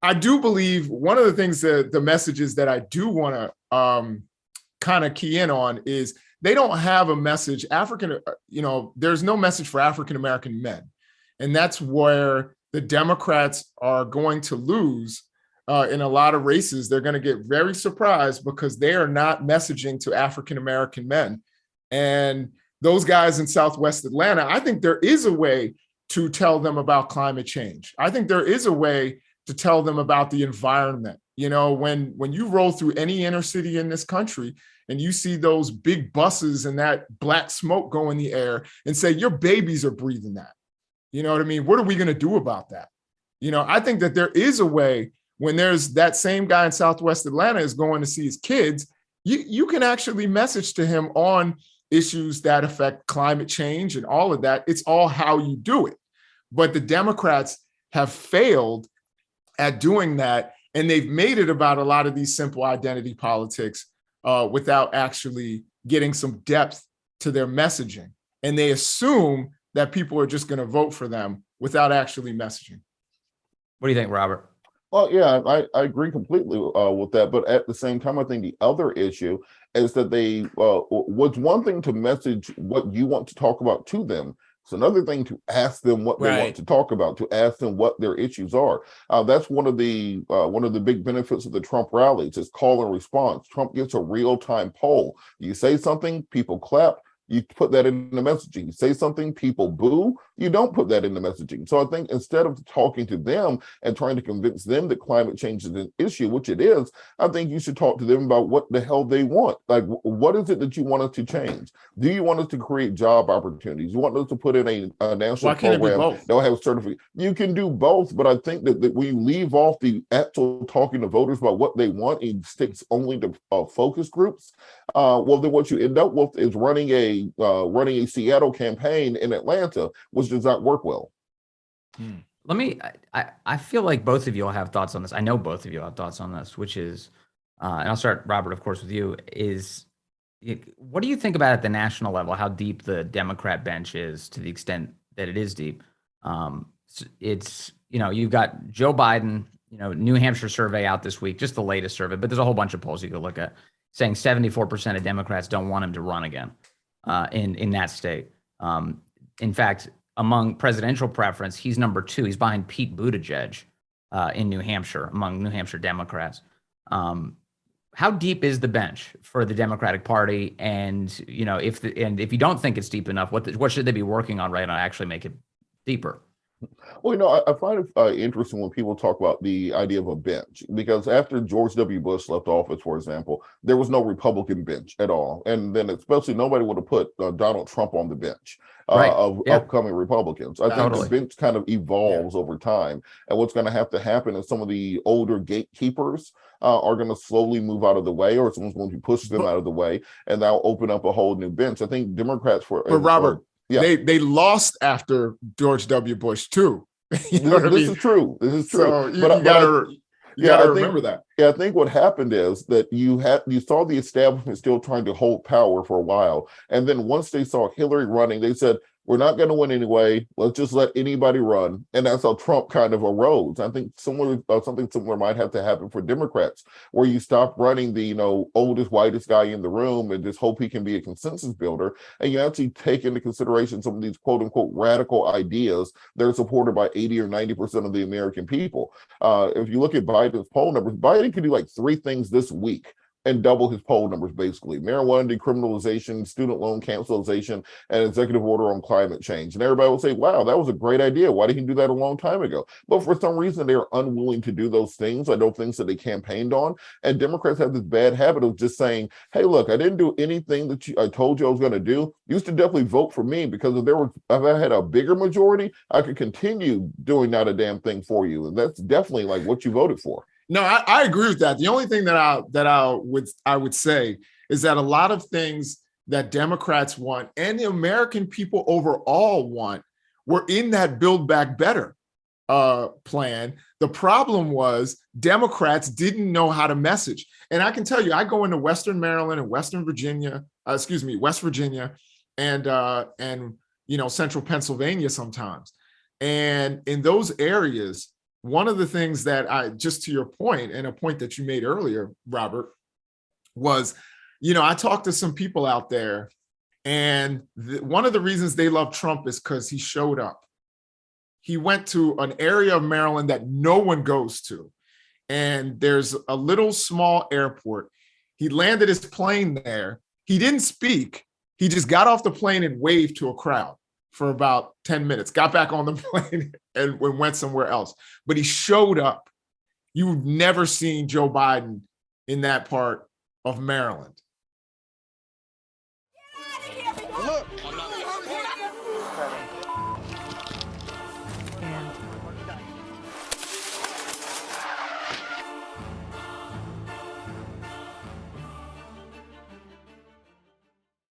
I do believe one of the things that the messages that I do want to kind of key in on is they don't have a message. There's no message for African American men. And that's where the Democrats are going to lose in a lot of races. They're going to get very surprised because they are not messaging to African American men. And those guys in Southwest Atlanta, I think there is a way to tell them about climate change. I think there is a way to tell them about the environment. When you roll through any inner city in this country and you see those big buses and that black smoke go in the air and say, your babies are breathing that. You know what I mean? What are we going to do about that? I think that there is a way when there's that same guy in Southwest Atlanta is going to see his kids, you can actually message to him on issues that affect climate change and all of that. It's all how you do it. But the Democrats have failed at doing that. And they've made it about a lot of these simple identity politics without actually getting some depth to their messaging. And they assume that people are just going to vote for them without actually messaging. What do you think, Robert? Well, yeah, I agree completely with that. But at the same time, I think the other issue is that they was one thing to message what you want to talk about to them. It's another thing to ask them what they want to talk about, to ask them what their issues are. That's one of the big benefits of the Trump rallies is call and response. Trump gets a real-time poll. You say something, people clap. You put that in the messaging. You say something, people boo. You don't put that in the messaging. So I think instead of talking to them and trying to convince them that climate change is an issue, which it is, I think you should talk to them about what the hell they want. Like, what is it that you want us to change? Do you want us to create job opportunities? You want us to put in a national program that will have certificate? You can do both, but I think that when you leave off the actual talking to voters about what they want and sticks only to focus groups, well, then what you end up with is running a Seattle campaign in Atlanta, which does not work well. I feel like both of you will have thoughts on this. I know both of you have thoughts on this, which is, and I'll start, Robert, of course, with you, what do you think about at the national level, how deep the Democrat bench is to the extent that it is deep? It's, you've got Joe Biden, New Hampshire survey out this week, just the latest survey, but there's a whole bunch of polls you could look at saying 74% of Democrats don't want him to run again in that state. In fact, among presidential preference, he's number 2. He's behind Pete Buttigieg in New Hampshire, among New Hampshire Democrats. How deep is the bench for the Democratic Party? And if you don't think it's deep enough, what should they be working on right now to actually make it deeper? Well, I find it interesting when people talk about the idea of a bench, because after George W. Bush left office, for example, there was no Republican bench at all. And then especially nobody would have put Donald Trump on the bench of upcoming Republicans. I think the bench kind of evolves over time. And what's going to have to happen is some of the older gatekeepers are going to slowly move out of the way, or someone's going to push them out of the way, and that'll open up a whole new bench. I think Democrats Robert, they lost after George W. Bush too. This is true. So you gotta remember that. Yeah, I think what happened is that you saw the establishment still trying to hold power for a while, and then once they saw Hillary running, they said, we're not going to win anyway. Let's just let anybody run. And that's how Trump kind of arose. I think something similar might have to happen for Democrats, where you stop running the oldest, whitest guy in the room and just hope he can be a consensus builder. And you actually take into consideration some of these quote unquote radical ideas that are supported by 80 or 90% of the American people. If you look at Biden's poll numbers, Biden could do like 3 things this week and double his poll numbers, basically. Marijuana decriminalization, student loan cancellation, and executive order on climate change. And everybody will say, wow, that was a great idea. Why didn't he do that a long time ago? But for some reason, they're unwilling to do those things. I don't think that they campaigned on. And Democrats have this bad habit of just saying, hey, look, I didn't do anything that I told you I was going to do. You should definitely vote for me, because if I had a bigger majority, I could continue doing not a damn thing for you. And that's definitely like what you voted for. No, I agree with that. The only thing that I would say is that a lot of things that Democrats want and the American people overall want were in that Build Back Better plan. The problem was Democrats didn't know how to message. And I can tell you, I go into Western Maryland and West Virginia, and Central Pennsylvania sometimes. And in those areas, one of the things that just to your point, and a point that you made earlier, Robert, was, I talked to some people out there, and one of the reasons they love Trump is because he showed up. He went to an area of Maryland that no one goes to. And there's a little small airport. He landed his plane there. He didn't speak. He just got off the plane and waved to a crowd for about 10 minutes, got back on the plane and went somewhere else. But he showed up. You've never seen Joe Biden in that part of Maryland.